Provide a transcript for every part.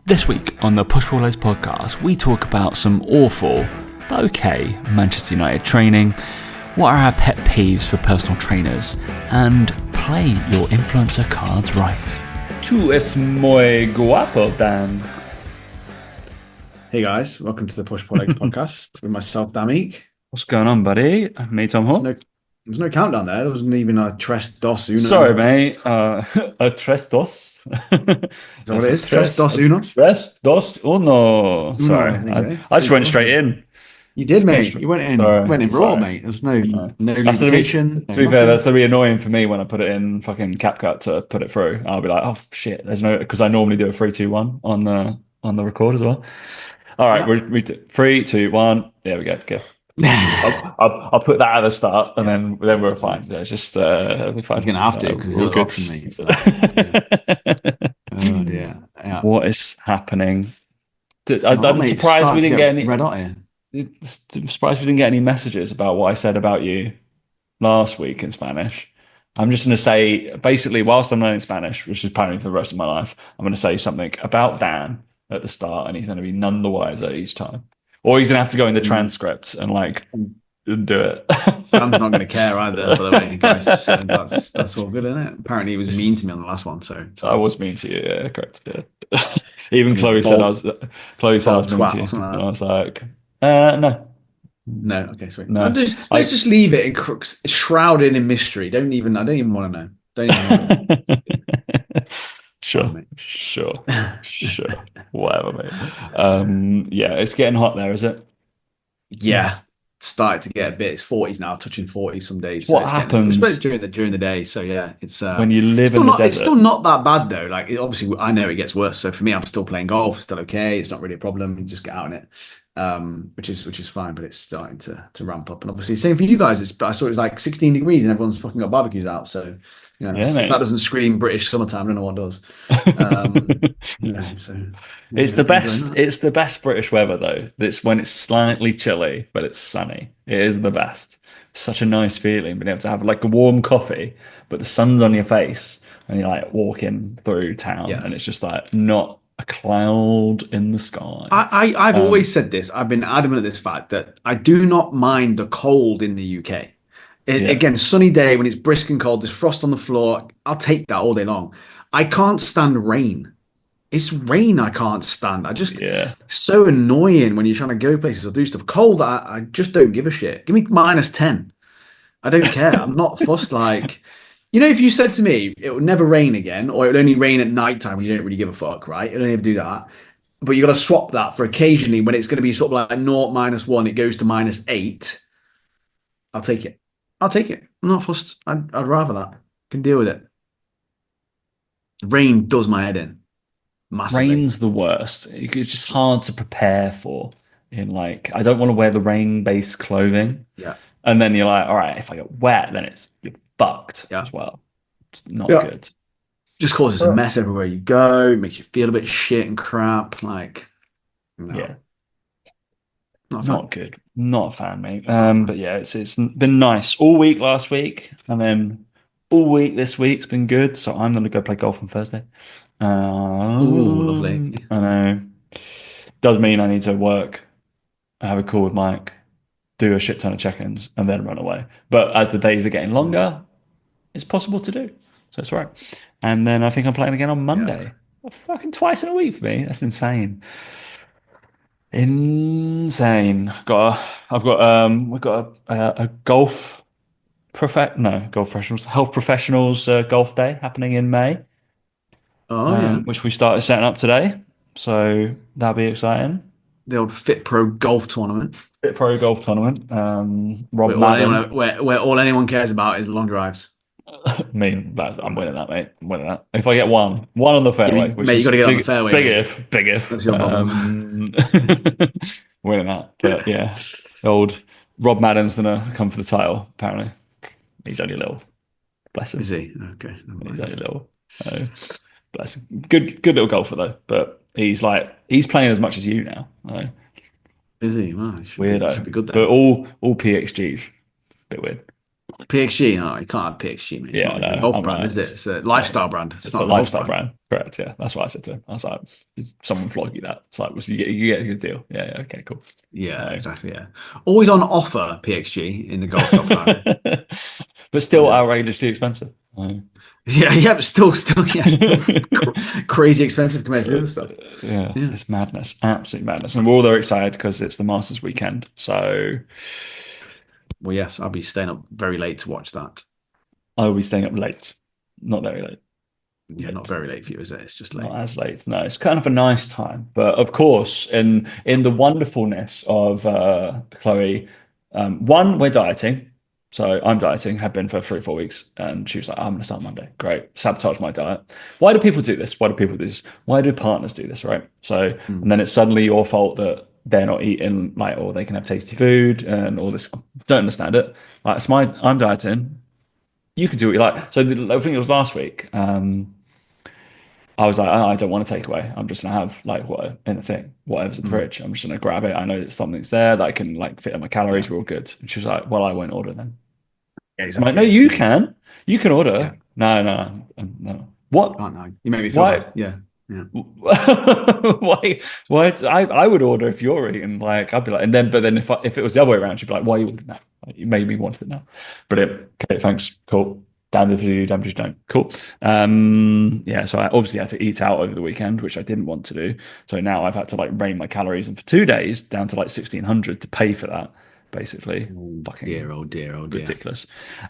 This week on the Push Pull Legs podcast, we talk about some awful, but okay, Manchester United training, what are our pet peeves for personal trainers, and play your influencer cards right. Tú es muy guapo, Dan. Hey guys, welcome to the Push Pull Legs podcast with myself, Damik. What's going on, buddy? Me, Tom Hall. There's no countdown there. There wasn't even a tres dos uno. Sorry, mate. A tres dos. Is that what it is? Tres dos uno? Tres dos uno. Sorry. I just went straight in. You did, mate. You went in. Sorry. Went in raw, mate. There was no lubrication. To be fair, that's gonna be annoying for me when I put it in fucking CapCut to put it through. I'll be like, oh shit, there's no, because I normally do a 3, 2, 1 on the record as well. All right, we 3, 2, 1. There we go. Go. I'll put that at the start, and then we're fine. Yeah, it's just it'll be fine. You're gonna have to because you're good to me. Oh dear. Yeah. What is happening? I'm surprised we didn't get any red hot here. I'm surprised we didn't get any messages about what I said about you last week in Spanish. I'm just going to say, basically, whilst I'm learning Spanish, which is apparently for the rest of my life, I'm going to say something about Dan at the start, and he's going to be none the wiser each time. Or he's going to have to go in the transcript and do it. Dan's not going to care either, by the way, guys. So that's all good, isn't it? Apparently, he was mean to me on the last one. So I was mean to you, yeah, correct. Yeah. Even Chloe said I was mean to you. And I was like, no. No, okay, sweet. No. Let's just leave it shrouded in mystery. I don't even want to know. Don't even want to know. Sure. Whatever, mate. Yeah, it's getting hot there, is it? Yeah. Started to get a bit. It's 40s now, touching 40 some days. What happens during the day? So yeah, it's when you live in the desert. It's still not that bad though. Like obviously, I know it gets worse. So for me, I'm still playing golf. It's still okay. It's not really a problem. You just get out in it, which is fine. But it's starting to ramp up. And obviously, same for you guys. I saw it was like 16 degrees and everyone's fucking got barbecues out. So that doesn't scream British summertime. I don't know what does. It's the best. It's the best British weather though. It's when it's slightly chilly but it's sunny. It is the best. It's such a nice feeling being able to have like a warm coffee, but the sun's on your face and you're like walking through town, and it's just like not a cloud in the sky. I've always said this. I've been adamant at this fact that I do not mind the cold in the UK. Again, sunny day when it's brisk and cold, there's frost on the floor. I'll take that all day long. I can't stand rain. It's rain I can't stand. It's so annoying when you're trying to go places or do stuff. Cold, I just don't give a shit. Give me -10. I don't care. I'm not fussed. Like, if you said to me, it would never rain again, or it would only rain at night time, you don't really give a fuck, right? You don't ever do that. But you got to swap that for occasionally when it's going to be sort of like 0, -1, it goes to -8. I'll take it. I'm not fussed. I'd rather that. Can deal with it. Rain does my head in. Massively. Rain's the worst. It's just hard to prepare for. I don't want to wear the rain-based clothing. Yeah. And then you're like, all right, if I get wet, then you're fucked as well. It's not good. Just causes a mess everywhere you go. Makes you feel a bit shit and crap. Not good. Not a fan, mate. But yeah, it's been nice all week last week, and then all week this week's been good. So I'm gonna go play golf on Thursday. Lovely. I know. Does mean I need to work, have a call with Mike, do a shit ton of check-ins, and then run away. But as the days are getting longer, it's possible to do. So it's all right. And then I think I'm playing again on Monday. Fucking twice in a week for me. That's insane. Insane. We've got a golf professionals, health professionals golf day happening in May. Which we started setting up today. So that'll be exciting. The old Fit Pro golf tournament. Rob Madden. Where all anyone cares about is long drives. I'm winning that, mate. I'm winning that. If I get one on the fairway, you got to get on the fairway. Big if. That's your problem. Winning that, but yeah, old Rob Madden's gonna come for the title. Apparently, he's only little. Bless him. Is he? Okay. He's only little. Bless him. Good little golfer though. But he's playing as much as you now. Is he? Well, weirdo. Should be good. But all PXGs. Bit weird. PXG. No, you can't have PXG, mate. It's Yeah, not even a no, golf I'm brand, right. is it? It's a Like, lifestyle brand. It's it's a not a golf lifestyle brand. brand, correct? Yeah, that's what I said to him. I was like, "Did someone flog you that?" It's like, well, you get a good deal. Yeah, yeah, okay, cool. Yeah, No. exactly. Yeah. Always on offer, PXG in the golf shops, are But still yeah. outrageously expensive. No. Yeah, yeah, but yeah, still crazy expensive compared to the other stuff. Yeah, Yeah. it's madness, absolute madness, and we're all very excited because it's the Masters weekend. So Well, yes, I'll be staying up very late to watch that. I will be staying up late, not very late, Yeah, not late. very late for you, is it? It's just Not late. as late. No, it's kind of a nice time. But of course, in the wonderfulness of Chloe, one, we're dieting. So I'm dieting, have been for 3 or 4 weeks, and she was like, "I'm going to start Monday." Great, sabotage my diet. Why do people do this? Why do people do this? Why do partners do this? Right? So, and Mm. then it's suddenly your fault that they're not eating like, or they can have tasty food and all this. Don't understand it. Like, I'm dieting. You can do what you like. So I think it was last week. I was like, oh, I don't want to take away. I'm just gonna have like what in the thing, whatever's in the Mm. fridge. I'm just gonna grab it. I know that something's there that I can like fit in my calories. Yeah. We're all good. And she was like, well, I won't order then. Yeah, I'm like, exactly. no, Yeah. you Yeah. can. You can Yeah. order. No, no, no. What? Can't I? You make me feel Why? bad. Yeah. Yeah. Why? Why? I would order if you're eating. Like I'd be like, and then but then if it was the other way around, she'd be like, why are you ordering that? Like, you made me want it now. Brilliant. Okay, thanks. Cool. Damn if you do, damn if you don't. Cool. Yeah. So I obviously had to eat out over the weekend, which I didn't want to do. So now I've had to like rein my calories, and for 2 days down to like 1,600 to pay for that. Basically, Oh dear. fucking Oh dear. Oh dear. ridiculous.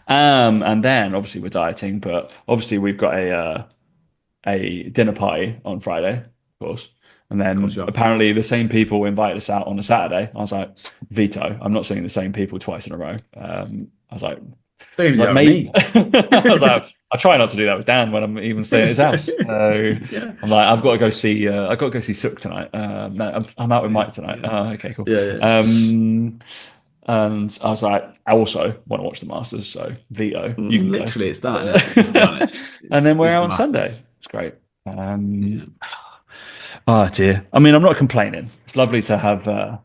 And then obviously we're dieting, but obviously we've got a dinner party on Friday, of course. And Of course then you have. apparently the same people invited us out on a Saturday. I was like, veto. I'm not seeing the same people twice in a row. Don't even do that with Mate, me. I was like, I try not to do that with Dan when I'm even staying at his house. So Yeah. I'm like, I've got to go see, I've got to go see Sook tonight. No, I'm out with Yeah. Mike tonight. Yeah. Okay, cool. Yeah. Yeah. And I was like, I also want to watch the Masters, so veto, you can go. Literally, it's that, isn't it? Let's be honest. And then we're It's out the on Sunday. Masters. It's great. Yeah. Oh dear. I mean, I'm not complaining. It's lovely to have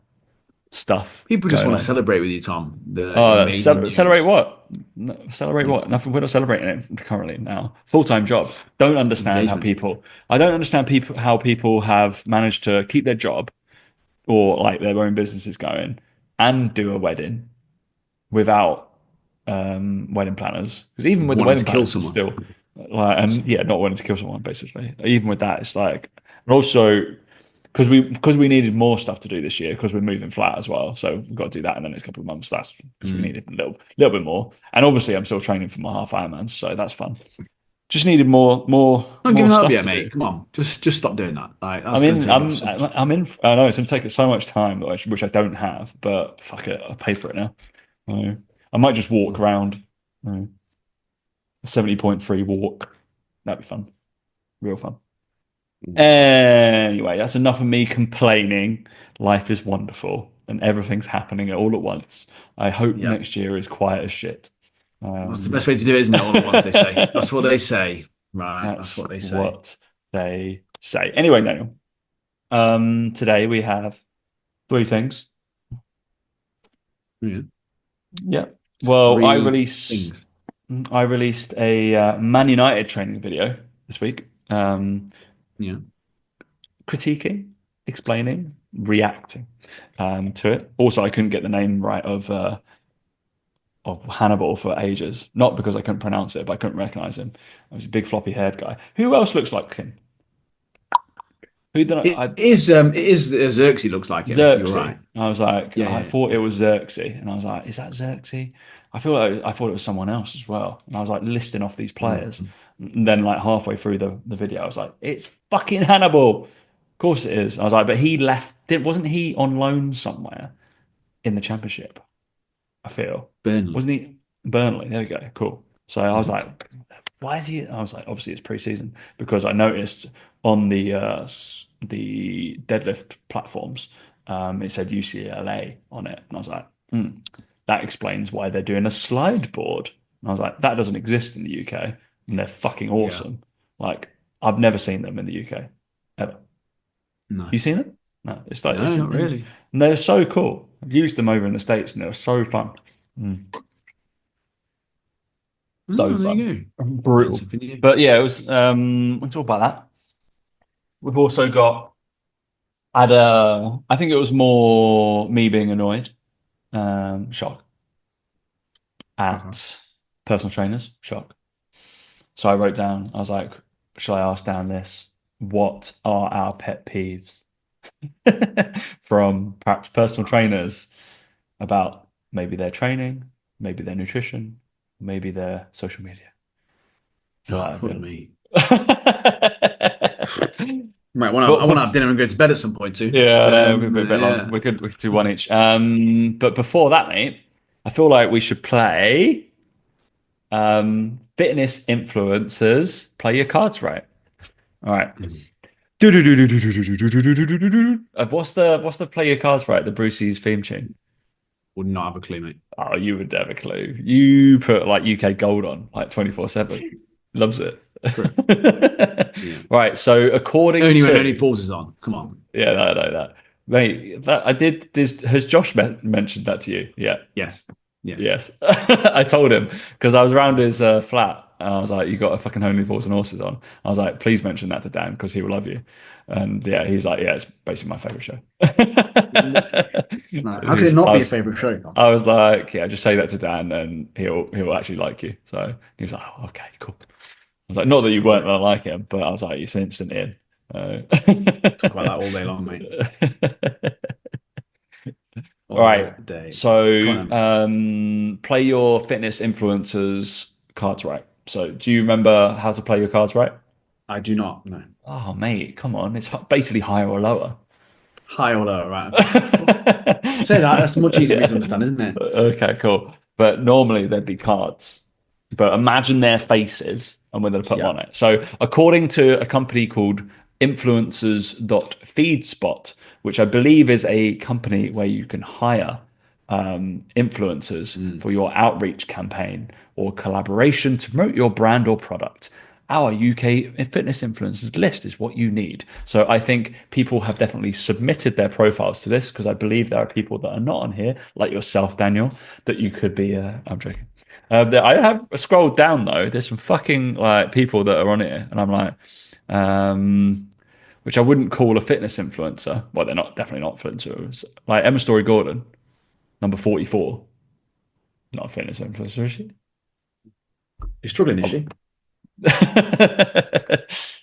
stuff People just going want to on. celebrate with you, Tom. The Oh, amazing celebrate news. what? No, celebrate You what? Nothing. We're not celebrating it currently now. Full-time job. Don't understand how engagement. people. I don't understand people how people have managed to keep their job or like their own businesses going and do a wedding without wedding planners. Because even with the Wanting wedding to kill planners, it's someone. still like, and yeah, not wanting to kill someone basically. Even with that, it's like, and also because we needed more stuff to do this year because we're moving flat as well. So we've got to do that in the next couple of months. That's because we Mm. needed a little bit more. And obviously, I'm still training for my half Ironman, so that's fun. Just needed Not more giving that up stuff yet, to do. mate. Come on, just stop doing that. Like I that's going to mean, take up so much. I'm in. I know it's going to take so much time, which I don't have. But fuck it, I'll pay for it now. Uh, I might just walk around. A 70.3 walk. That'd be fun. Real fun. Anyway, that's enough of me complaining. Life is wonderful and everything's happening all at once. I hope Yeah, next year is quiet as shit. that's the Um, best way to do it, isn't it? All at once, they say. That's what they say. Right, that's that's what they say. what they say. Anyway, Daniel, today we have three things. Yeah, Yeah. Well, three things. I released a Man United training video this week. Yeah, Critiquing, explaining, reacting to it. Also, I couldn't get the name right of Hannibal for ages. Not because I couldn't pronounce it, but I couldn't recognize him. He was a big floppy haired guy. Who else looks like him? Who did it I is. It is Xerxes looks like him. You're Xerxes. right. I was like, Yeah, I yeah. thought it was Xerxes, and I was like, is that Xerxes? I thought it was someone else as well. And I was like listing off these players. Mm. And then like halfway through the video, I was like, it's fucking Hannibal. Of course it is. I was like, but he left. Wasn't he on loan somewhere in the championship? I feel. Burnley. Wasn't he Burnley? There we go. Cool. So I was Mhm. like, why is he? I was like, obviously it's pre-season because I noticed on the deadlift platforms, it said UCLA on it, and I was like, that explains why they're doing a slide board. And I was like, that doesn't exist in the UK, and they're fucking Yeah. awesome. Like I've never seen them in the UK ever. No. You seen it? No, it's like No, not really. and they're so cool. I've used them over in the States, and they're so fun. Mm. Oh, So there fun, you go. Learn brutal. something new. But yeah, it was. We'll talk about that. We've also got. I think it was more me being annoyed. Shock Uh-huh. at personal trainers. Shock. So I wrote down. I was like, shall I ask Dan this? What are our pet peeves from perhaps personal trainers about maybe their training, maybe their nutrition, maybe their social media? I feel Oh, like I've fuck been. me. but I want to have dinner and go to bed at some point too. yeah, But no, it'd be a bit long. yeah. We could do one each. But before that, mate, I feel like we should play fitness influencers. Play your cards right. All right. What's the play your cards right? The Brucey's theme tune. Would not have a clue, mate. Oh, you would have a clue. You put like UK gold on like 24/7. Loves it. True. Yeah. Right. So according Only when only to Falls is on. Come on. yeah, I know that. Mate, that I did. Has Josh mentioned that to you? Yeah. Yes. Yes. Yes. I told him because I was around his flat and I was like, you got a fucking Only Fools and Horses on. I was like, please mention that to Dan because he will love you. And yeah, he's like, yeah, it's basically my favorite show. No, how could it not be a favorite show? I was like, yeah, just say that to Dan and he'll actually like you. So he was like, oh, okay, cool. I was like, not that you weren't Great. gonna like him, but I was like, it's instant in. Talk about that all day long, mate. All right. All day. Come So, on. play your fitness influencers cards right. So, do you remember how to play your cards right? I do not. No. Oh, mate, come on. It's basically higher or lower. High or low, right? Okay. Well, say that. That's much easier for me to Yeah. understand, isn't it? Okay, cool. But normally there'd be cards. But imagine their faces and we're going to put them Yeah. on it. So, according to a company called influencers.feedspot, which I believe is a company where you can hire influencers Mm. for your outreach campaign or collaboration to promote your brand or product. Our UK fitness influencers list is what you need. So I think people have definitely submitted their profiles to this because I believe there are people that are not on here, like yourself, Daniel, that you could be. I'm joking. I have scrolled down though. There's some fucking like people that are on here, and I'm like, which I wouldn't call a fitness influencer. Well, they're not definitely not influencers. Like Emma Story Gordon, number 44, not a fitness influencer, is she? You're struggling, is Oh, she?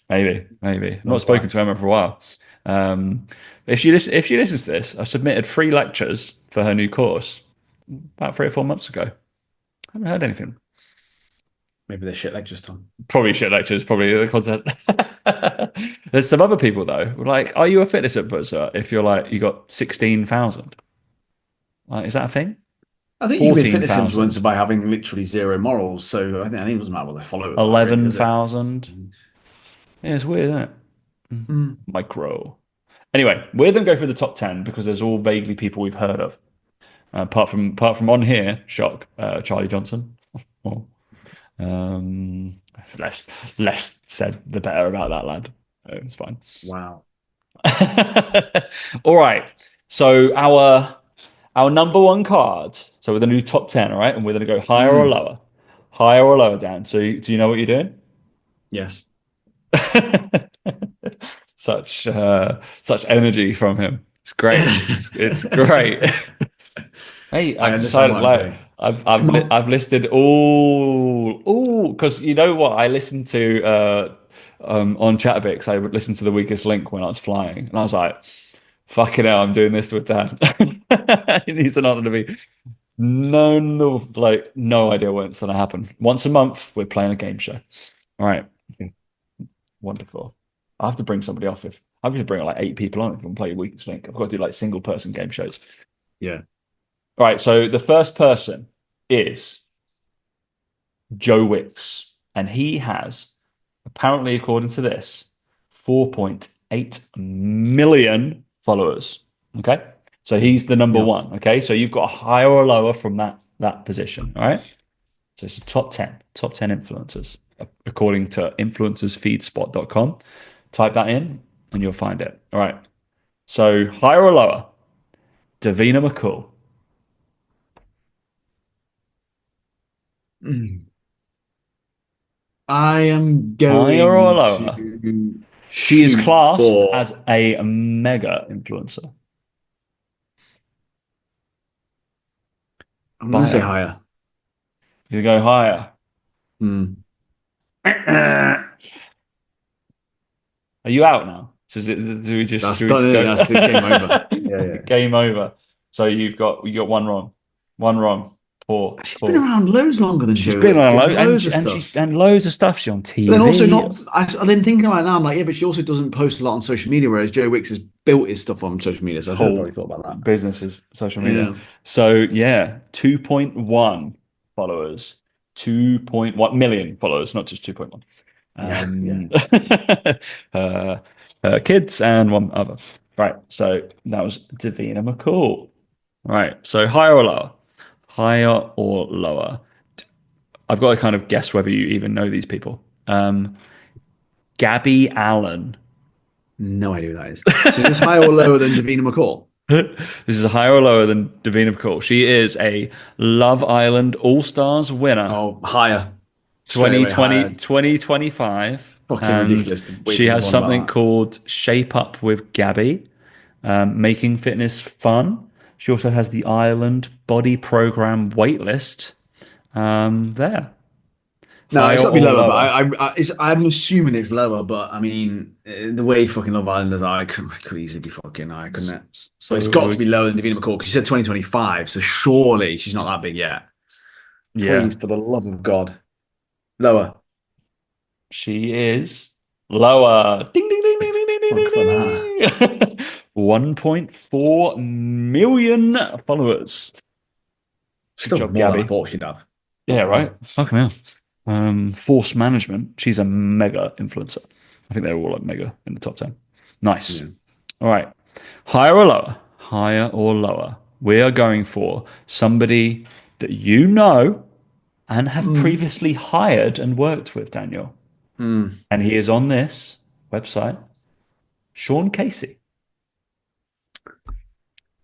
maybe. I've Not not spoken reply. to Emma for a while. Um, if she listens to this, I submitted 3 lectures for her new course about 3 or 4 months ago. I haven't heard anything. Maybe they're shit lectures, Tom. Probably shit lectures, probably the content. There's some other people though. Like, are you a fitness influencer if you're like you got 16,000? Like, is that a thing? I think you can be a fitness 14,000, influencer by having literally zero morals. So I think it doesn't matter what their followers are, really, does it? 11,000. Yeah, it's weird, isn't it? Mm. Micro. Anyway, we're going to go through the top 10 because there's all vaguely people we've heard of. Apart from on here, shock, Charlie Johnson. Well, um, less less said the better about that lad. It's fine. Wow. All right. So our number one card. So we're going to do top 10, all right? And we're going to go higher or Mm. lower. Higher or lower, Dan. So do you know what you're doing? Yes. Such energy from him. It's great. It's great. Hey, I I've understand decided what I'm like doing. I've Come on. I've listed all because you know what I listened to on Chatterbix. I would listen to the weakest link when I was flying, and I was like, "Fucking hell, I'm doing this to a Dan." He's not going to be no idea when it's going to happen. Once a month, we're playing a game show. All right, wonderful. I have to bring somebody off if I have to bring like 8 people on if I'm playing weakest link. I've got to do like single person game shows. Yeah. All right, so the first person is Joe Wicks, and he has, apparently, according to this, 4.8 million followers. Okay, so he's the number Yeah. one. Okay, so you've got a higher or lower from that position. All right, so it's a top ten influencers according to influencersfeedspot.com. Type that in, and you'll find it. All right, so higher or lower, Davina McCall. Mm. I am Higher or going lower? to She is shoot classed for. as a mega influencer I'm going to by say a. higher. You go higher. Hmm. Are you out now? So do we just That's do we done just it. go That's the game over. Yeah, yeah. game over? So you got one wrong, one wrong. Poor, She's been poor. around loads longer than She's Joe been Wicks, on a doing load, and loads of she's stuff. and loads of stuff. She's on But then also TV. not. I then thinking about it now, I'm like, yeah, but she also doesn't post a lot on social media, whereas Joe Wicks has built his stuff on social media. So I should have probably Whole thought about businesses, social that. media. Yeah, So yeah, 2.1 followers, 2.1 million followers, not just 2.1. yeah, yeah. Um, uh, kids and one other. Right. So that was Davina McCall. Right. So higher or lower? Higher or lower? I've got to kind of guess whether you even know these people. Gabby Allen. No idea who that is. So is this higher or lower than Davina McCall? This is higher or lower than Davina McCall. She is a Love Island All Stars winner Oh, higher. Straight away 2020 higher. 2025, Fucking and ridiculous the way she to has go on something about called Shape Up with Gabby, making fitness fun. She also has the Ireland Body Program waitlist. There. No, Higher it's got to be or lower, but lower? I'm assuming it's lower. But I mean, the way fucking Love Islanders are, it could easily be fucking high, couldn't it? But it's got So, to be lower than Davina McCall because she said 2025, so surely she's not that big yet. yeah, Please, for the love of God, lower. she is lower. Ding, ding, ding, Thank ding, ding, ding, ding, fuck for that. ding, ding. 1.4 million followers. Good Still job, more than I Gabby. thought she'd have. Yeah, right. Wow. Fucking hell. Force management. She's a mega influencer. I think they're all like mega in the top 10. Nice. Yeah. All right. Higher or lower? Higher or lower? We are going for somebody that you know and have Mm. previously hired and worked with, Daniel. Mm. And he is on this website, Sean Casey,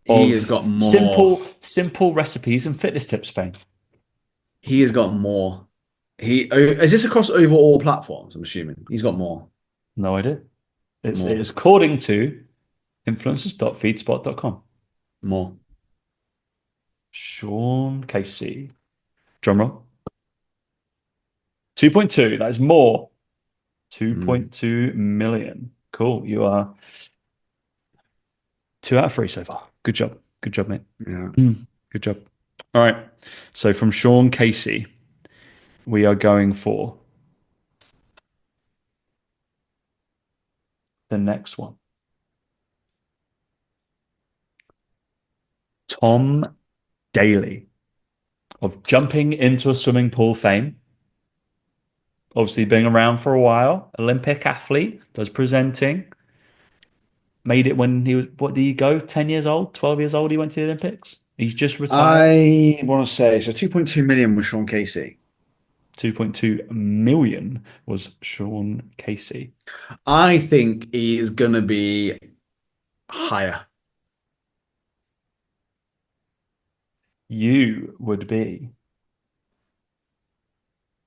He has of got more. simple recipes and fitness tips fame. He has got more. Is this across over all platforms? I'm assuming he's got more. No idea. It More. is according to influencers.feedspot.com. More. Sean Casey. Drumroll. 2.2. That is more. Mm. 2.2 million. Cool. You are 2 out of 3 so far. Good job. Good job, mate. Yeah. Good job. All right. So from Sean Casey, we are going for the next one. Tom Daly of jumping into a swimming pool fame. Obviously, being around for a while. Olympic athlete, does presenting. Made it when he was, what did he go? 10 years old, 12 years old, he went to the Olympics. He's just retired. I want to say so 2.2 million was Sean Casey. 2.2 million was Sean Casey. I think he is gonna be higher. You would be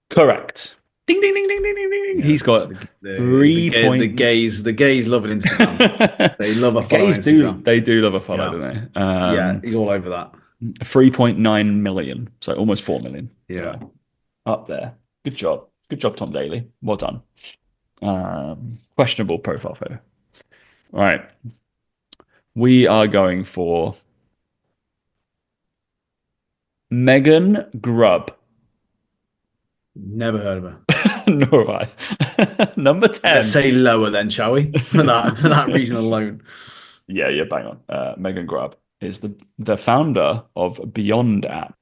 correct. Ding, ding, ding, ding, ding, ding, ding. Yeah. He's got The 3 point. gays love an Instagram. They love a The follow on gays do, Instagram. they do love a follow, Yeah. don't they? Yeah, he's all over that. 3.9 million. So almost 4 million. Yeah. So up there. Good job. Good job, Tom Daly. Well done. Questionable profile photo. All right. We are going for Megan Grubb. Never heard of her. Nor have I. Number Let's 10. say lower then, shall we? For that reason alone. Yeah, bang on. Megan Grubb is the founder of Beyond app.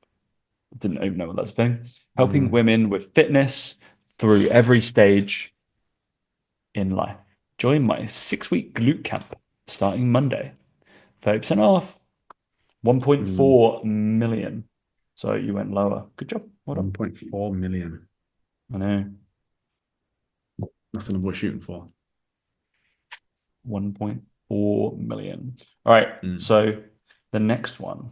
Didn't even know what that's a thing. Helping Mm. women with fitness through every stage in life. Join my 6-week glute camp starting Monday. 30% off. Mm. 1.4 million. So you went lower. Good job. Well done. 1.4 million. I know. Nothing we're shooting for. 1.4 million. All right. Mm. So the next one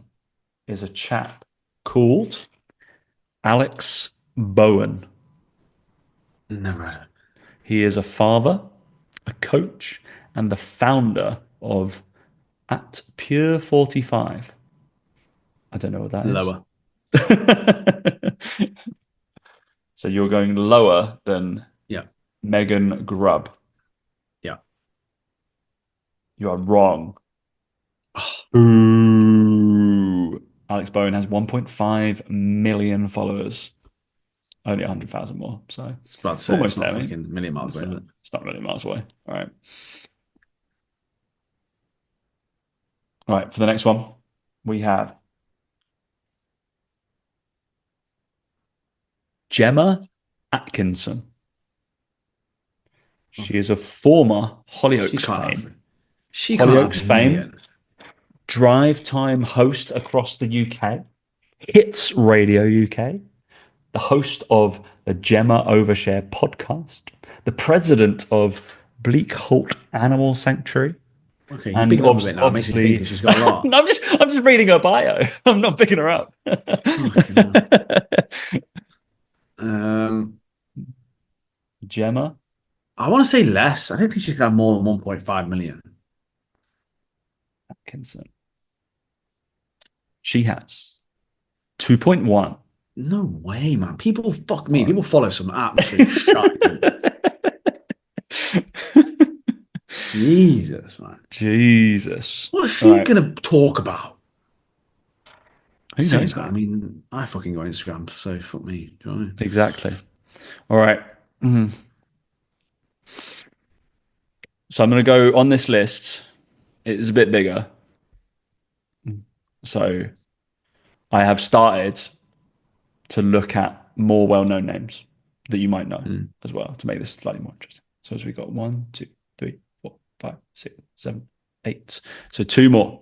is a chap called Alex Bowen. Never heard of He is a father, a coach, and the founder of At Pure 45. I don't know what that it. is. Lower. So you're going lower than Yeah. Megan Grubb. Yeah. You are wrong. Oh, Ooh. Alex Bowen has 1.5 million followers. Only 100,000 more. So it's about to say it's almost not there, mate. fucking a million miles away, is it? It's not really miles away. All right. All right. For the next one, we have Gemma Atkinson. Oh, She is a former she Hollyoaks can't fame. have. She can't have Hollyoaks fame, millions. drive time host across the UK, Hits Radio UK, the host of the Gemma Overshare podcast, the president of Bleak Holt Animal Sanctuary, Okay, you and big them up a bit now. It makes me think obviously, she's got a lot. I'm just reading her bio. I'm not picking her up. Fucking hell. Um, Gemma I want to say less. I don't think she's gonna have more than 1.5 million. Atkinson. She has 2.1. No way, man. People fuck me. All People follow some absolute shite. right. Jesus, man. Jesus. What's All she right. gonna talk about? Who Saying knows, that, I mate? mean, I fucking go on Instagram, so fuck me. Do you know what I mean? Exactly. All right. Mhm. So I'm going to go on this list. It's a bit bigger. So I have started to look at more well-known names that you might know Mm. as well to make this slightly more interesting. So as we got 1, 2, 3, 4, 5, 6, 7, 8. So two more.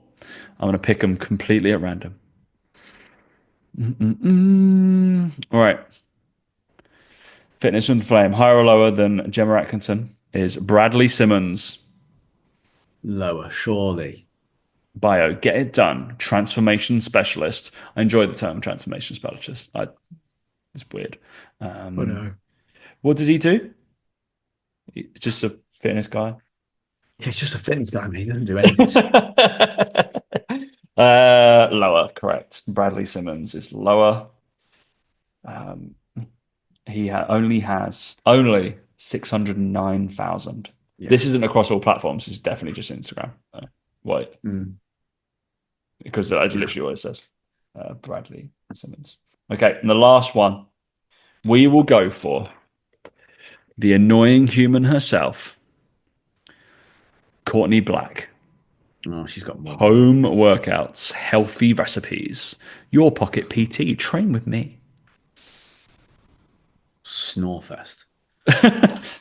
I'm going to pick them completely at random. All right. Fitness and flame. Higher or lower than Gemma Atkinson is Bradley Simmons. Lower, surely. Bio, get it done. Transformation specialist. I enjoy the term transformation specialist. It's weird. I Um, know. what does he do? He's just a fitness guy. Yeah, it's just a fitness guy, mate. He doesn't do anything. Lower, correct. Bradley Simmons is lower. Um, only has only 609,000. Yeah. This isn't across all platforms. This is definitely just Instagram. Wait, Mm. because I Yeah. literally always says Bradley Simmons. Okay, and the last one we will go for the annoying human herself, Courtney Black. Oh, she's got more than that. Home workouts, healthy recipes, your pocket PT. Train with me. Snorefest.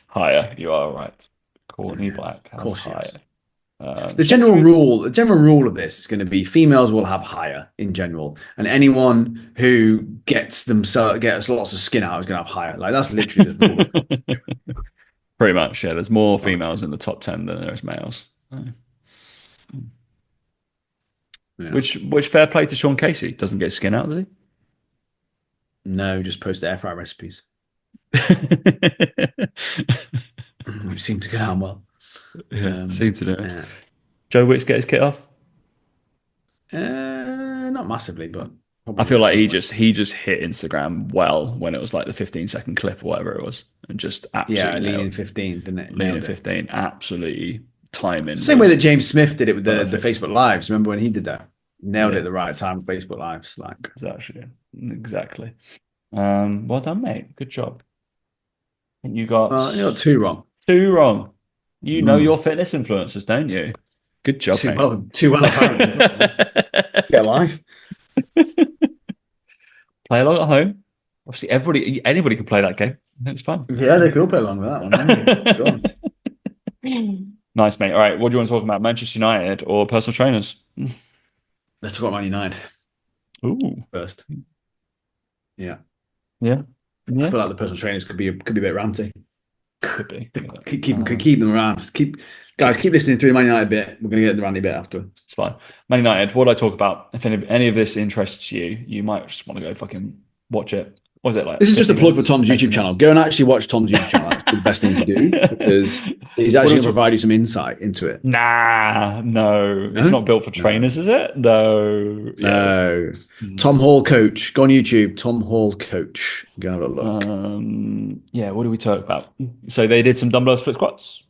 Higher, you are right. Courtney Yeah. Black Of has course she higher. has. Sheffield. The general rule of this is going to be females will have higher in general, and anyone who gets lots of skin out is going to have higher. Like that's literally the rule of thumb. Pretty much, yeah. There's more females Fucking in the top 10 than there is males. yeah. Which fair play to Sean Casey. Doesn't get skin out, does No, just post air fry recipes. he? Which seem to go down well. Yeah, seems to do it. Yeah. Joe Wicks get his kit off. Not massively, but I probably feel at like some point. he just hit Instagram well when it was like the 15-second clip or whatever it was, and just Yeah, absolutely leaning nailed 15, didn't it? Lean in Nailed it. 15. Absolutely timing Same way that was James Smith did it with the perfect. Facebook Lives. Remember when he did that? Nailed it at Yeah, the right time with Facebook Lives. Like, exactly. Well done, mate. Good job. I think you got you're not too wrong. two wrong. You know Mm. your fitness influencers, don't you? Good job, mate. Too well apparently. Get a life. Play along at home. Obviously, anybody can play that game. It's fun. Yeah, they could all play along with that one. Yeah, God. Nice, mate. All right, what do you want to talk about? Manchester United or personal trainers? Let's talk about Man United Ooh, first. Yeah, yeah, I yeah. feel like the personal trainers could be a bit ranty. Could be. Yeah. Keep them around. Just keep listening through the Man United bit. We're gonna get the ranty bit after. It's fine. Man United, what do I talk about? If any of this interests you, you might just want to go fucking watch it. was it like This is just a 50 plug for minutes, Tom's 80 YouTube channel. minutes? Go and actually watch Tom's YouTube channel. That's the best thing to do because he's What actually going to was provide you some insight into it. Nah, no. It's No, not built for no, trainers, is it? No. Yeah, it was. no. Tom Hall Coach. Go on YouTube. Tom Hall Coach. Go and have a look. Yeah, what do we talk about? So they did some dumbbell split squats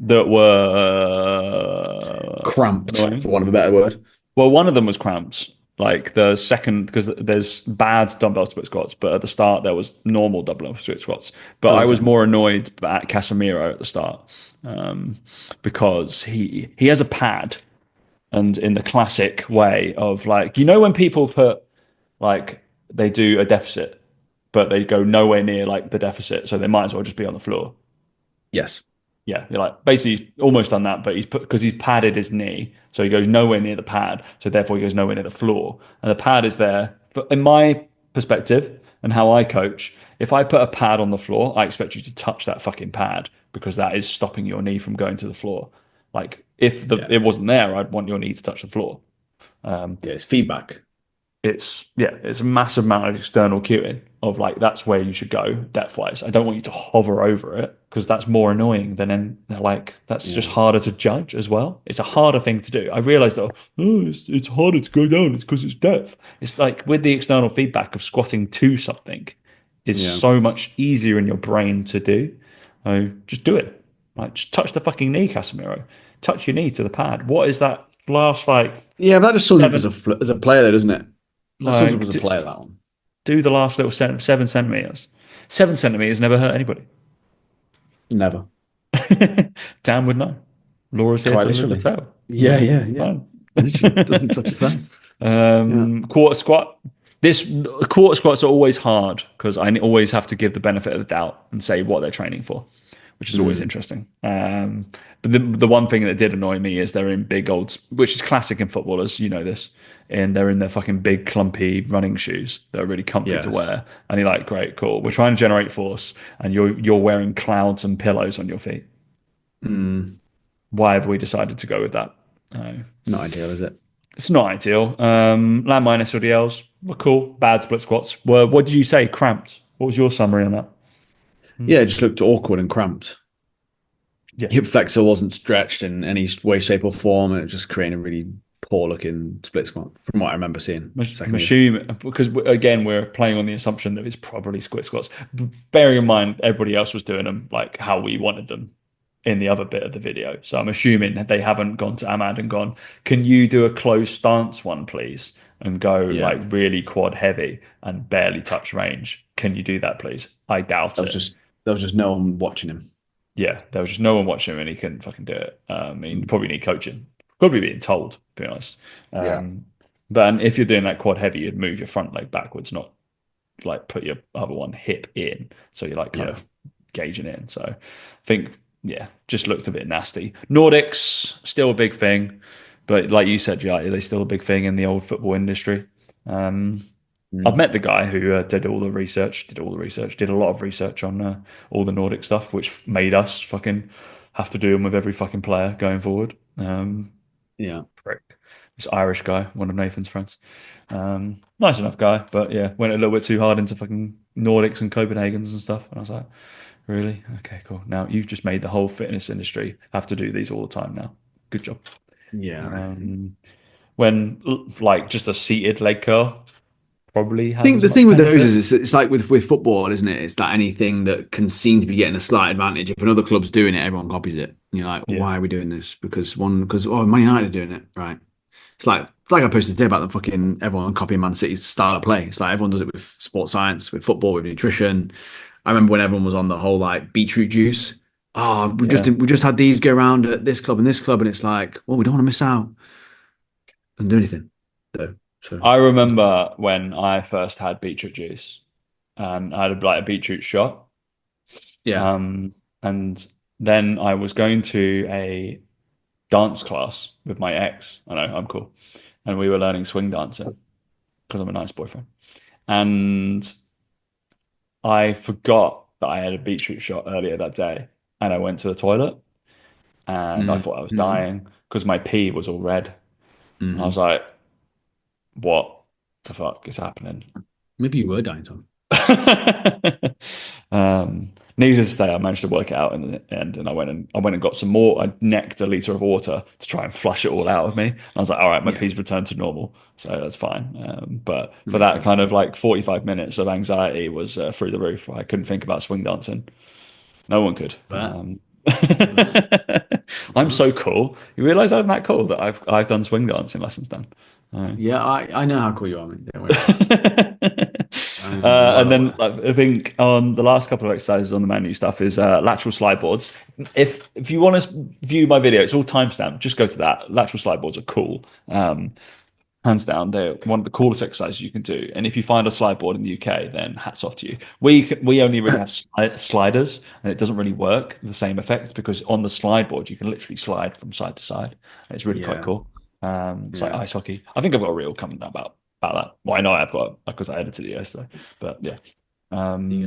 that were Cramped, for annoying. want of a better word. Well, one of them was cramped. Like the second, because there's bad dumbbell split squats, but at the start there was normal dumbbell split squats. But I was Okay. more annoyed at Casemiro at the start because he has a pad, and in the classic way of like, when people put like they do a deficit, but they go nowhere near like the deficit, so they might as well just be on the floor. Yes. Yeah, you're like basically he's almost done that, but he's put because he's padded his knee, so he goes nowhere near the pad, so therefore he goes nowhere near the floor, and the pad is there. But in my perspective and how I coach, if I put a pad on the floor, I expect you to touch that fucking pad because that is stopping your knee from going to the floor. Like if Yeah. it wasn't there, I'd want your knee to touch the floor. Yeah. It's feedback. It's a massive amount of external cueing of like that's where you should go depth wise. I don't want you to hover over it because that's more annoying than like that's just Yeah. harder to judge as well. It's a harder thing to do. I realized that it's harder to go down. It's because it's depth. It's like with the external feedback of squatting to something is Yeah. so much easier in your brain to do. So just do it. Like just touch the fucking knee, Casemiro. Touch your knee to the pad. What is that last like Yeah, but that just sums up seven as a player, though, doesn't it? That sums up like? as a player, that one. Do the last little 7 centimeters. 7 centimeters never hurt anybody. Never. Dan would know. Laura's here Quite to live the literally. tale. Yeah, yeah, yeah. Fine. Literally doesn't touch his face. Yeah. Quarter squat. This quarter squats are always hard because I always have to give the benefit of the doubt and say what they're training for, which is always Mm. interesting. But the one thing that did annoy me is they're in big old, which is classic in footballers, you know this, and they're in their fucking big clumpy running shoes that are really comfy to Yes. wear. And you're like, great, cool. We're trying to generate force, and you're wearing clouds and pillows on your feet. Mm. Why have we decided to go with that? Uh, Not ideal, is it? it's not ideal. Landmine SODLs were cool. Bad split squats. What did you say? Cramped. What was your summary on that? Yeah, it just looked awkward and cramped. Yeah. Hip flexor wasn't stretched in any way, shape, or form, and it was just creating a really poor looking split squat from what I remember seeing. I'm Second year. assuming because again we're playing on the assumption that it's probably split squats. Bearing in mind everybody else was doing them like how we wanted them in the other bit of the video. So I'm assuming that they haven't gone to Ahmad and gone, can you do a closed stance one, please? And go Yeah, like really quad heavy and barely touch range. Can you do that, please? I doubt it. there was just no one watching him. Yeah, there was just no one watching him and he couldn't fucking do it. I mean, probably need coaching. Probably being told, to be honest. Yeah, But if you're doing that quad heavy, you'd move your front leg backwards, not like put your other one hip in. So you're like kind yeah, of gauging in. So I think, yeah, just looked a bit nasty. Nordics, still a big thing. But like you said, yeah, they're still a big thing in the old football industry. Um, I've mm, met the guy who did all the research, did a lot of research on all the Nordic stuff, which made us fucking have to do them with every fucking player going forward. yeah, Prick. This Irish guy, one of Nathan's friends. Nice enough guy, but yeah, went a little bit too hard into fucking Nordics and Copenhagen's and stuff. And I was like, really? Okay, cool. Now you've just made the whole fitness industry have to do these all the time now. Good job. yeah. When like just a seated leg curl probably I has think as the much thing with those is benefit. it's like with football, isn't it? It's that anything that can seem to be getting a slight advantage. If another club's doing it, everyone copies it. And you're like, Yeah. why are we doing this? Because Man United are doing it, right? It's like I posted today about the fucking everyone copying Man City's style of play. It's like everyone does it with sports science, with football, with nutrition. I remember when everyone was on the whole like beetroot juice. Oh, Yeah. we just had these go around at this club and this club, and it's like, well, we don't want to miss out and do anything. So I remember when I first had beetroot juice and I had like a beetroot shot. yeah. Um, and then I was going to a dance class with my ex. I know, I'm cool. And we were learning swing dancing because I'm a nice boyfriend. And I forgot that I had a beetroot shot earlier that day. And I went to the toilet and I Mm, thought I was mm, dying because my pee was all red. And I was hmm like, what the fuck is happening? Maybe you were dying, Tom. Needless to say, I managed to work it out in the end, and I went and got some more. I necked a liter of water to try and flush it all out of me. And I was like, all right, my Yeah, pee's returned to normal, so that's fine. But that for makes that kind sense. of like 45 minutes of anxiety was through the roof. I couldn't think about swing dancing. No one could. But but I'm oh. so cool. You realize I'm that cool that I've done swing dancing lessons then. Yeah, I know how cool you are, mate. Don't worry about I'm well And then aware. like, I think on the last couple of exercises on the menu stuff is lateral slide boards. If you want to view my video, it's all timestamped. Just go to that. Lateral slide boards are cool. Hands down, they're one of the coolest exercises you can do. And if you find a slide board in the UK, then hats off to you. We only really have sliders, and it doesn't really work the same effect because on the slide board you can literally slide from side to side. And it's really quite Yeah, cool. It's like yeah, ice hockey. I think I've got a reel coming about that. Well, I know I've got because I edited it yesterday. But yeah, yeah.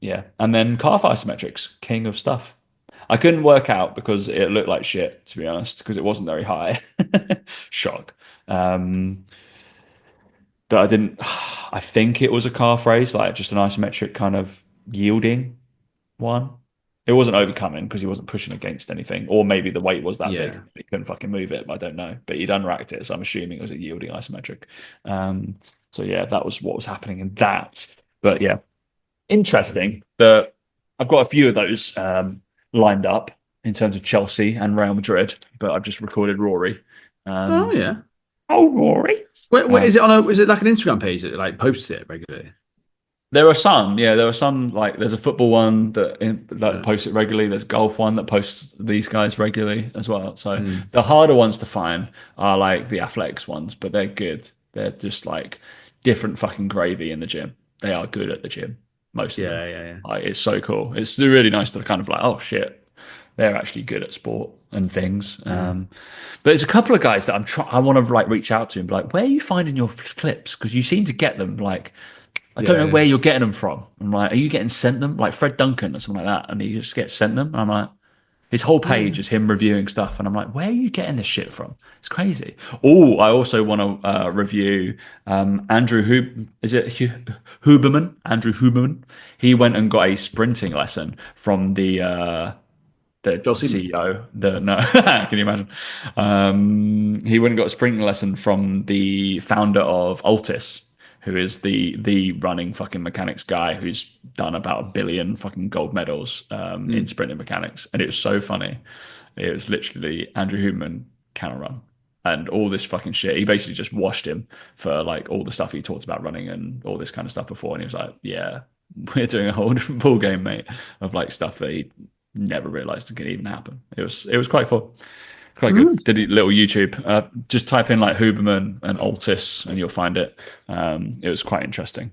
yeah. And then calf isometrics, king of stuff. I couldn't work out because it looked like shit, to be honest, because it wasn't very high. Shock. Um, that I didn't. I think it was a calf raise, like just an isometric kind of yielding one. It wasn't overcoming because he wasn't pushing against anything, or maybe the weight was that big Yeah. he couldn't fucking move it. I don't know, but he'd unracked it, so I'm assuming it was a yielding isometric. Um, so yeah, that was what was happening in that. But yeah, interesting that I've got a few of those lined up in terms of Chelsea and Real Madrid, but I've just recorded Rory. Oh Um, yeah. oh, Rory. Wait, Um, is it on a is it like an Instagram page that like posts it regularly? There are some, yeah. There are some like there's a football one that Yeah. posts it regularly. There's a golf one that posts these guys regularly as well. So Mm. the harder ones to find are like the athletics ones, but they're good. They're just like different fucking gravy in the gym. They are good at the gym, most of them. Yeah, yeah, yeah. Like it's so cool. It's really nice to kind of like, oh shit, they're actually good at sport and things. Mm. But there's a couple of guys that I want to like reach out to and be like, where are you finding your clips? Because you seem to get them like I don't Yeah, know yeah. where you're getting them from. I'm like, are you getting sent them? Like Fred Duncan or something like that. And he just gets sent them. And I'm like, his whole page Yeah. is him reviewing stuff. And I'm like, where are you getting this shit from? It's crazy. Oh, I also want to review Andrew is it Huberman? Andrew Huberman. He went and got a sprinting lesson from Joel the Seaman. CEO. The no, can you imagine? He went and got a sprinting lesson from the founder of Altis, who is the running fucking mechanics guy who's done about 1 billion fucking gold medals in Mm. sprinting mechanics, and it was so funny. It was literally Andrew Huberman can run. And all this fucking shit. He basically just washed him for like all the stuff he talked about running and all this kind of stuff before. And he was like, "Yeah, we're doing a whole different ball game, mate, of like stuff that he never realized it could even happen." It was quite fun, quite good. Mm. Did a little YouTube. Just type in like Huberman and Altis, and you'll find it. It was quite interesting.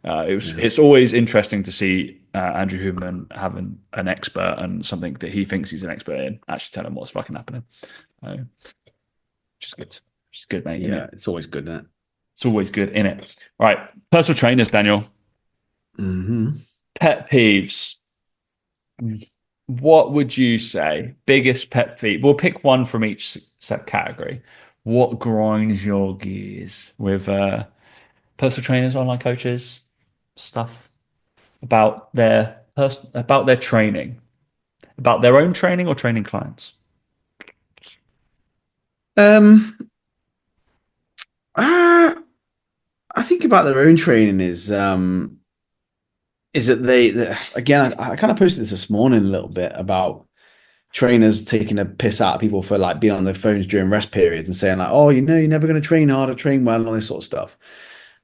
Yeah. It's always interesting to see Andrew Huberman having an expert and something that he thinks he's an expert in actually tell him what's fucking happening. Just good, just good, mate. In Yeah, it, it's always good, isn't it? it's always good in it. All right, personal trainers, Daniel. Hmm. Pet peeves. What would you say? Biggest pet peeve? We'll pick one from each set category. What grinds your gears with personal trainers, online coaches, stuff about their training, about their own training or training clients? Um, uh, I think about their own training is that again I kind of posted this morning a little bit about trainers taking a piss out of people for like being on their phones during rest periods and saying like, oh, you're never going to train hard or train well and all this sort of stuff,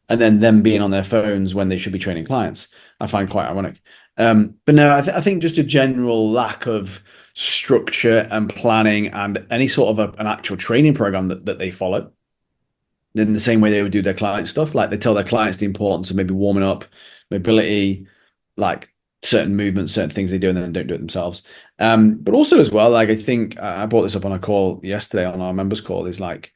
and then them being on their phones when they should be training clients. I find quite ironic. But no, I think just a general lack of structure and planning and any sort of an actual training program that they follow in the same way they would do their client stuff. Like they tell their clients the importance of maybe warming up, mobility, like certain movements, certain things they do, and then don't do it themselves. But also as well, like I think I brought this up on a call yesterday on our members call, is like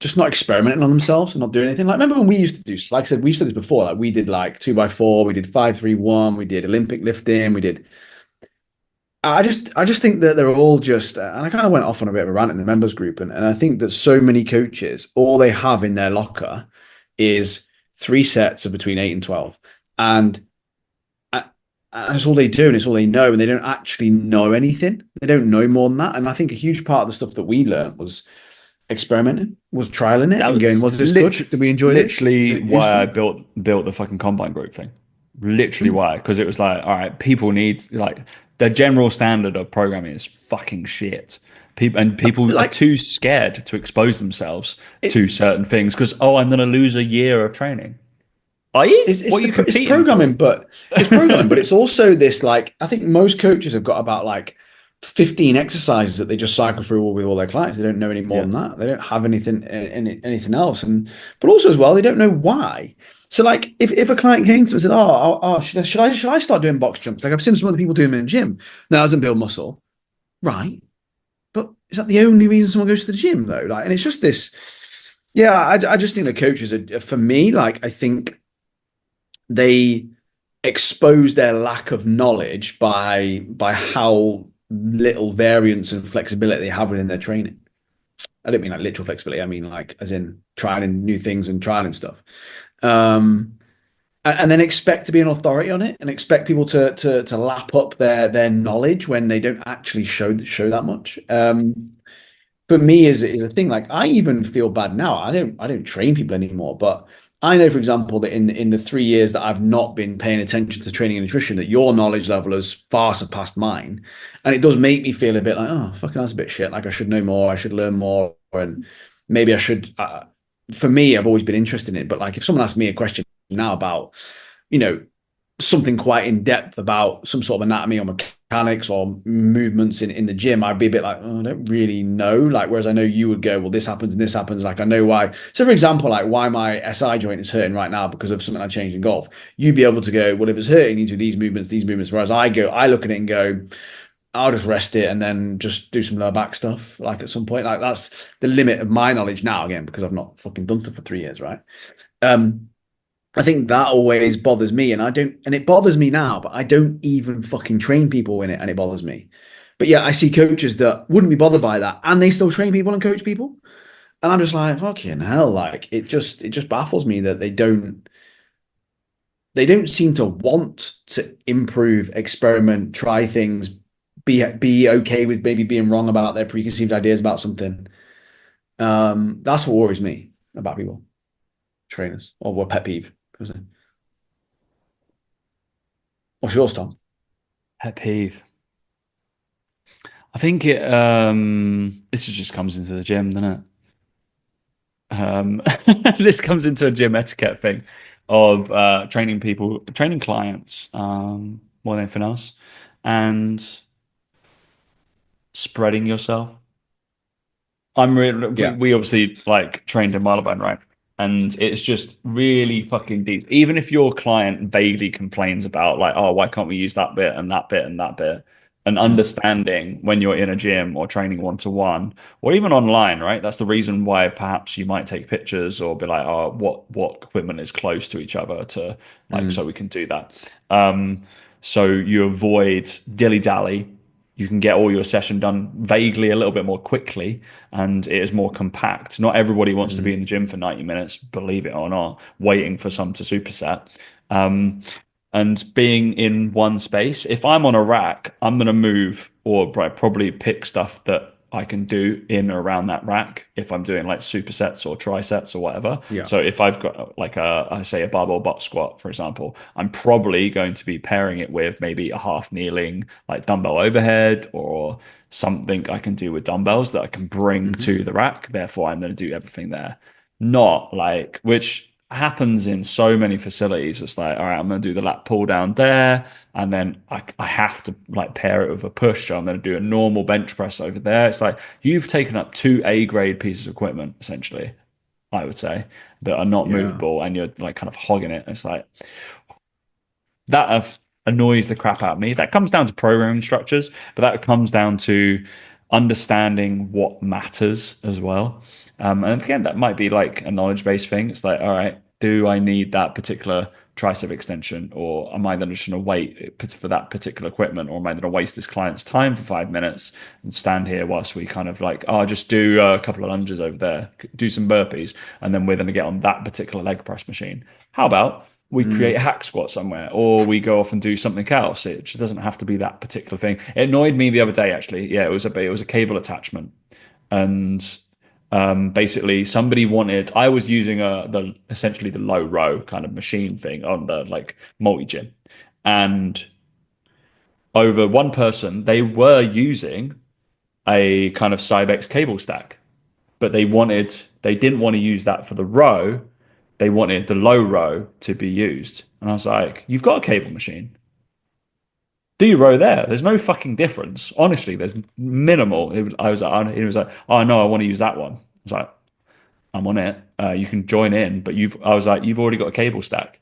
just not experimenting on themselves and not doing anything. Like remember when we used to do, like I said, we've said this before, like we did like 2x4, we did 5-3-1, we did Olympic lifting, we did I just think that they're all just, and I kind of went off on a bit of a rant in the members group, and I think that so many coaches, all they have in their locker is 3 sets of between 8 and 12. and uh, that's all they do, and it's all they know, and they don't actually know anything. They don't know more than that. And I think a huge part of the stuff that we learned was experimenting, was trialing it, That and was going, "Was this good? Did we enjoy this? Is literally it why I useful?" built the fucking combine group thing. Literally Mm. why, because it was like, all right, people need like the general standard of programming is fucking shit. People are Like too scared to expose themselves to it's certain things because I'm going to lose a year of training. Are you? it's What it's are you it's competing for? programming, but it's also this like I think most coaches have got about like 15 exercises that they just cycle through with all their clients. They don't know any more Yeah. than that. They don't have anything else, and but also as well they don't know why. So like if a client came to us and said, "Oh, should I start doing box jumps? Like I've seen some other people do them in the gym. Now that doesn't build muscle, right? But is that the only reason someone goes to the gym though? Like, and it's just this. Yeah, I just think the coaches are for me. Like I think they expose their lack of knowledge by how little variance and flexibility they have within their training. I don't mean like literal flexibility. I mean like as in trying new things and trying stuff. Um, and then expect to be an authority on it and expect people to lap up their knowledge when they don't actually show that much. For me is a thing like I even feel bad now. I don't train people anymore, but I know, for example, that in the 3 years that I've not been paying attention to training and nutrition, that your knowledge level has far surpassed mine, and it does make me feel a bit like, oh, fucking, that's a bit shit. Like I should know more, I should learn more, and maybe I should. For me, I've always been interested in it, but like if someone asks me a question now about, you know, something quite in depth about some sort of anatomy or mechanics or movements in the gym, I'd be a bit like, oh, I don't really know. Like, whereas I know you would go, well, this happens and this happens. Like, I know why. So, for example, like why my SI joint is hurting right now because of something I changed in golf. You'd be able to go, well, if it's hurting, you do these movements, these movements. Whereas I look at it and go, I'll just rest it and then just do some lower back stuff. Like at some point, like that's the limit of my knowledge now. Again, because I've not fucking done stuff for 3 years, right? Um, I think that always bothers me, and I don't, and it bothers me now, but I don't even fucking train people in it, and it bothers me. But yeah, I see coaches that wouldn't be bothered by that, and they still train people and coach people, and I'm just like, fucking hell, like it just baffles me that they don't seem to want to improve, experiment, try things, be okay with maybe being wrong about their preconceived ideas about something. That's what worries me about people, trainers, or what pet peeve. What's yours, Tom? Pet peeve. I think it this just comes into the gym, doesn't it? Um, this comes into a gym etiquette thing of training people, training clients more than anything else, and spreading yourself. Yeah. We obviously like trained in Marylebone, right? And it's just really fucking deep. Even if your client vaguely complains about like, oh, why can't we use that bit and that bit and that bit? And Mm. understanding when you're in a gym or training one to one or even online, right? That's the reason why perhaps you might take pictures or be like, oh, what equipment is close to each other to like so Mm. we can do that. Um, so you avoid dilly-dally. You can get all your session done vaguely a little bit more quickly and it is more compact. Not everybody wants to be in Mm. the gym for 90 minutes, believe it or not, waiting for some to superset. Um, and being in one space, if I'm on a rack, I'm going to move or probably pick stuff that I can do in or around that rack if I'm doing like supersets or trisets or whatever. Yeah. So if I've got like I say a barbell butt squat, for example, I'm probably going to be pairing it with maybe a half kneeling like dumbbell overhead or something I can do with dumbbells that I can bring Hmm. to the rack. Therefore, I'm going to do everything there. Not like, which happens in so many facilities. It's like, all right, I'm going to do the lat pull down there. And then I have to like pair it with a push. So I'm going to do a normal bench press over there. It's like you've taken up two A grade pieces of equipment, essentially, I would say, that are not Yeah. movable and you're like kind of hogging it. It's like, that annoys the crap out of me. That comes down to programming structures, but that comes down to understanding what matters as well. And again, that might be like a knowledge based thing. It's like, all right, do I need that particular tricep extension, or am I then just going to wait for that particular equipment, or am I going to waste this client's time for 5 minutes and stand here whilst we kind of like, oh, just do a couple of lunges over there, do some burpees, and then we're going to get on that particular leg press machine. How about we create a Mm. hack squat somewhere, or we go off and do something else. It just doesn't have to be that particular thing. It annoyed me the other day, actually. Yeah, it was a cable attachment, and basically somebody wanted. I was using the essentially the low row kind of machine thing on the like multi gym, and over one person they were using a kind of Cybex cable stack, but they didn't want to use that for the row. They wanted the low row to be used. And I was like, you've got a cable machine. Do your row there. There's no fucking difference. Honestly, there's minimal. It was like, oh no, I want to use that one. I was like, I'm on it. You can join in, but I was like, you've already got a cable stack.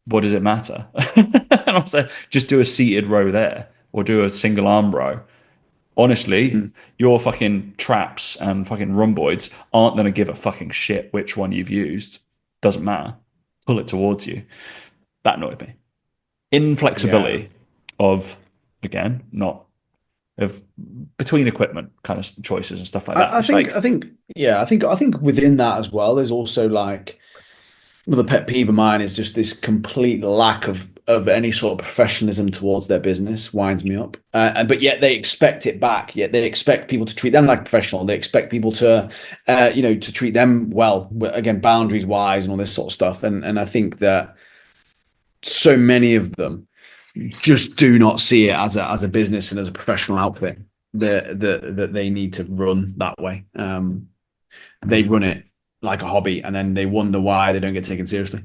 What does it matter? And I was like, just do a seated row there or do a single arm row. Honestly, Mm. your fucking traps and fucking rhomboids aren't going to give a fucking shit which one you've used. Doesn't matter. Pull it towards you. That annoyed me. Yeah. Inflexibility of, again, not of between equipment kind of choices and stuff like that. I It's think, like, I think, yeah, I think within that as well, there's also like another pet peeve of mine is just this complete lack of any sort of professionalism towards their business winds me up. But yet they expect it back. Yet they expect people to treat them like a professional. They expect people to, to treat them well. Again, boundaries wise and all this sort of stuff. And I think that so many of them just do not see it as a business and as a professional outfit that they need to run that way. They run it like a hobby, and then they wonder why they don't get taken seriously.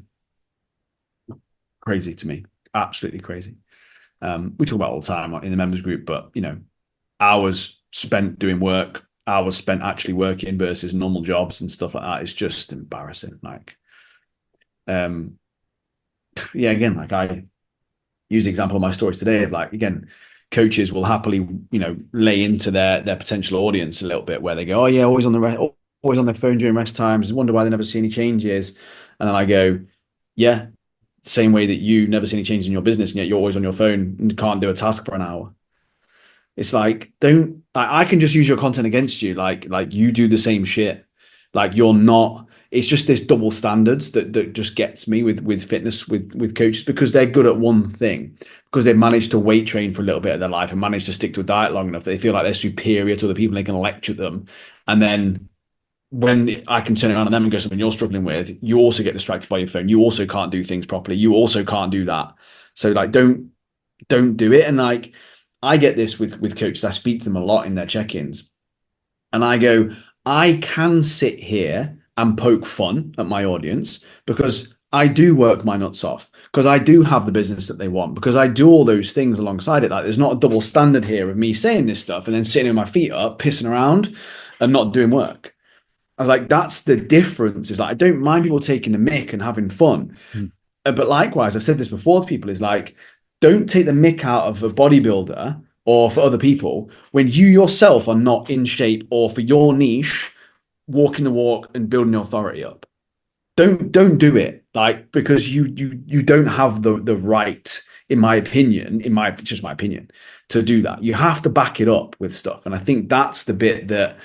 Crazy to me, absolutely crazy. We talk about it all the time in the members group, but hours spent doing work, hours spent actually working versus normal jobs and stuff like that is just embarrassing. Like, um, yeah, again, like I use the example of my stories today of like again, coaches will happily lay into their potential audience a little bit where they go, oh yeah, always on their phone during rest times, wonder why they never see any changes, and then I go, yeah, same way that you never see any changes in your business and yet you're always on your phone and can't do a task for an hour. It's like, don't I can just use your content against you. Like you do the same shit. Like you're not, it's just this double standards that just gets me with fitness with coaches because they're good at one thing, because they've managed to weight train for a little bit of their life and managed to stick to a diet long enough that they feel like they're superior to the people they can lecture them. And then when I can turn around on them and go something you're struggling with, you also get distracted by your phone. You also can't do things properly. You also can't do that. So like don't do it. And like I get this with coaches. I speak to them a lot in their check-ins. And I go, I can sit here and poke fun at my audience because I do work my nuts off, because I do have the business that they want, because I do all those things alongside it. Like there's not a double standard here of me saying this stuff and then sitting with my feet up, pissing around and not doing work. I was like, that's the difference. Is like I don't mind people taking the mick and having fun. But likewise, I've said this before to people, is like, don't take the mick out of a bodybuilder or for other people when you yourself are not in shape or for your niche, walking the walk and building your authority up. Don't do it. Like, because you don't have the right, in my opinion, it's just my opinion, to do that. You have to back it up with stuff. And I think that's the bit that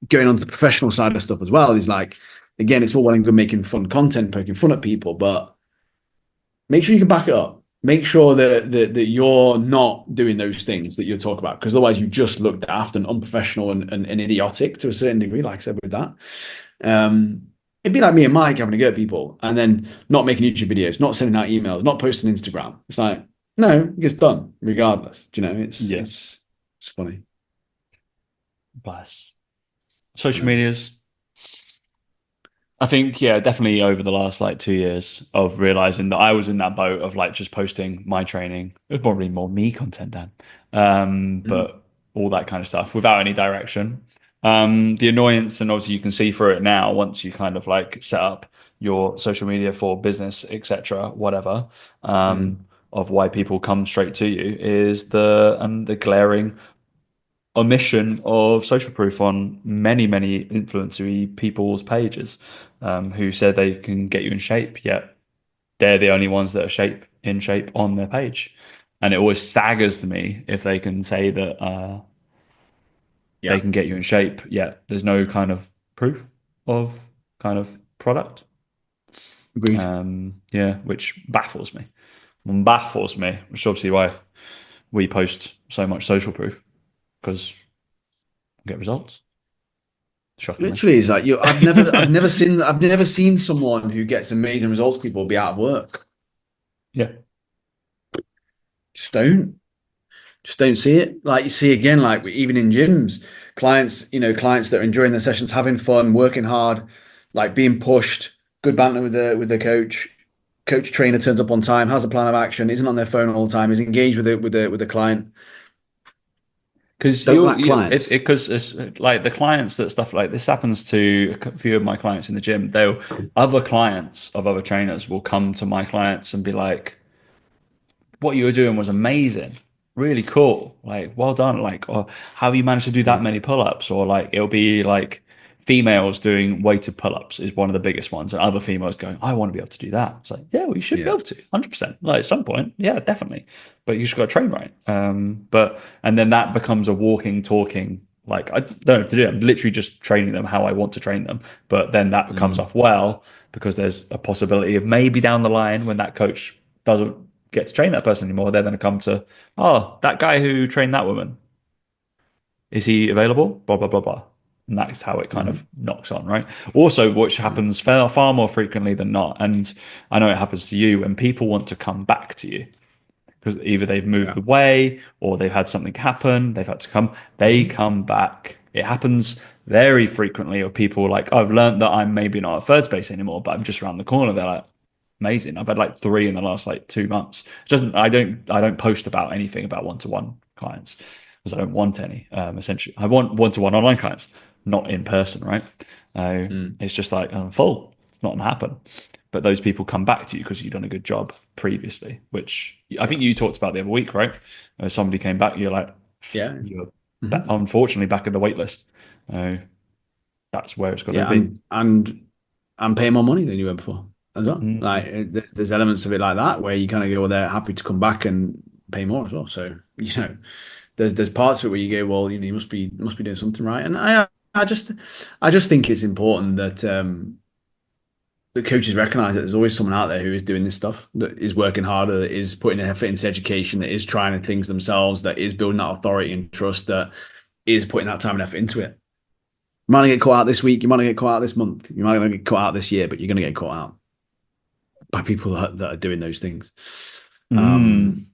going on to the professional side of stuff as well is like, again, it's all well and good making fun content, poking fun at people, but make sure you can back it up. Make sure that you're not doing those things that you talk about, because otherwise you just look daft and unprofessional and idiotic to a certain degree, like I said with that. It'd be like me and Mike having to go at people and then not making YouTube videos, not sending out emails, not posting Instagram. It's like, no, it gets done regardless. Do you know, it's yeah, it's it's funny. bias. Social Um, medias. I think, yeah, definitely over the last like 2 years of realizing that I was in that boat of like just posting my training. It was probably more me content then. mm, But all that kind of stuff without any direction. The annoyance, and obviously you can see through it now once you kind of like set up your social media for business, etc., whatever, mm, of why people come straight to you is the glaring omission of social proof on many, many influencer people's pages, who said they can get you in shape, yet they're the only ones that are in shape on their page. And it always staggers to me if they can say that they yeah. can get you in shape, yet there's no kind of proof of kind of product. Agreed. Yeah, which baffles me, which is obviously why we post so much social proof because we get results. Shockingly. Literally, it's like I've never seen someone who gets amazing results. People be out of work. Yeah. Just don't. Just don't see it. Like you see again, like even in gyms, clients that are enjoying their sessions, having fun, working hard, like being pushed, good banter with the coach. Coach trainer turns up on time, has a plan of action, isn't on their phone all the time, is engaged with the client. Because Don't you lack you it clients. because it's like the clients that stuff like this happens to a few of my clients in the gym. They'll other clients of other trainers will come to my clients and be like, what you were doing was amazing, really cool, like well done, like or how have you managed to do that Mm, many pull-ups, or like it'll be like females doing weighted pull-ups is one of the biggest ones, and other females going, I want to be able to do that. It's like, yeah, well, you should be yeah. able to 100%, like at some point, yeah, definitely, but you just got to train right. But and then that becomes a walking talking, like I don't have to do it. I'm literally just training them how I want to train them, but then that comes Mm, off well because there's a possibility of maybe down the line when that coach doesn't get to train that person anymore, they're going to come to, oh, that guy who trained that woman, is he available? Blah, blah, blah, blah. And that's how it kind of mm, knocks on, right? Also, which mm, happens far more frequently than not. And I know it happens to you when people want to come back to you because either they've moved yeah. away or they've had something happen, they've had to come, they Mhm. come back. It happens very frequently of people like, I've learned that I'm maybe not at third space anymore, but I'm just around the corner. They're like, amazing. I've had like three in the last like 2 months. It doesn't I don't post about anything about one-to-one clients because I don't want any. Essentially, I want one-to-one online clients, not in person, right? Mm, It's just like I'm full. It's not gonna happen. But those people come back to you because you've done a good job previously, which I yeah. think you talked about the other week, right? Somebody came back, you're like, Yeah. you're Mhm. unfortunately back in the wait list. Uh, that's where it's got to Yeah, be. and I'm paying more money than you were before as well. Like Mm, there's elements of it like that where you kind of go, well, they're happy to come back and pay more as well. So there's parts of it where you go, well, you must be doing something right. And I just think it's important that the coaches recognize that there's always someone out there who is doing this stuff, that is working harder, that is putting effort into education, that is trying things themselves, that is building that authority and trust, that is putting that time and effort into it. You might not get caught out this week. You might not get caught out this month. You might not get caught out this year, but you're going to get caught out by people that are doing those things. mm. Um,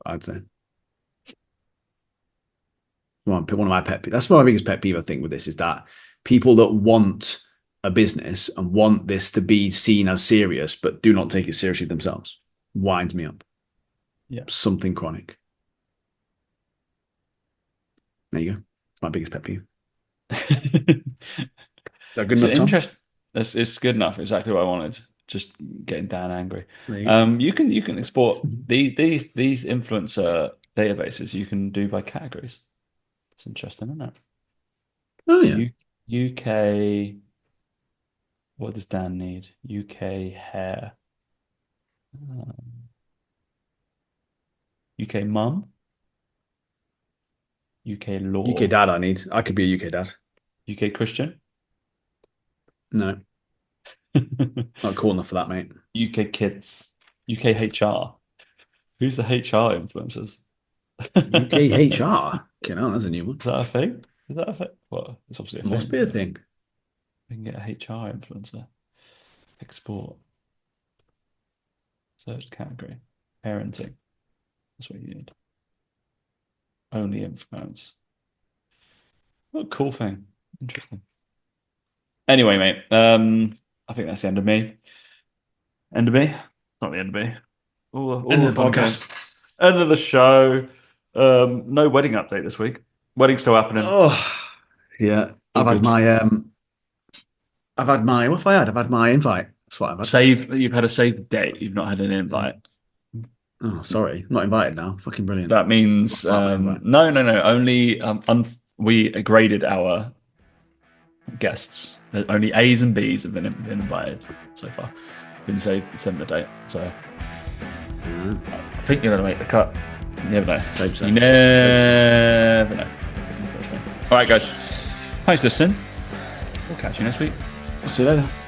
I'd say one of my pet peeves. That's my biggest pet peeve. I think with this is that people that want a business and want this to be seen as serious, but do not take it seriously themselves, winds me up. Yeah. Something chronic. There you go. It's my biggest pet peeve. Is that good It's enough, Tom? interest. It's good enough. Exactly what I wanted. Just getting Dan angry. There you You can export go. these influencer databases. You can do by categories. It's interesting, isn't it? Oh yeah. U UK. What does Dan need? UK hair. UK mum. UK UK law. dad. I could be a UK dad. UK Christian. No, not cool enough for that, mate. UK kids. UK HR. Who's the HR influencers? UK HR. Okay, no, that's a new one. Is that a thing? Is that a thing? Well, it's obviously a Must thing, be a isn't it? thing. We can get a HR influencer. Export. Search category. Parenting. That's what you need. Only influence. What a cool thing. Interesting. Anyway, mate. I think that's the end of me. End of me? Not the end of me. End All of the the fun and games. podcast. End of the show. No wedding update this week. Wedding's still happening. Oh, yeah. All good. I've had my what have I had? I've had my invite. That's what I've had. Save. You've had a save date. You've not had an Mm. invite. Oh, sorry. Not invited now. Fucking brilliant. That means Mark my invite. no, no, no. Only we graded our guests. Only A's and B's have been invited so far. Didn't say send the date, so Yeah. I think you're gonna make the cut. You never know. Same, You same. Same, same. never know. All right, guys. Thanks for listening. We'll catch you next week. See you later.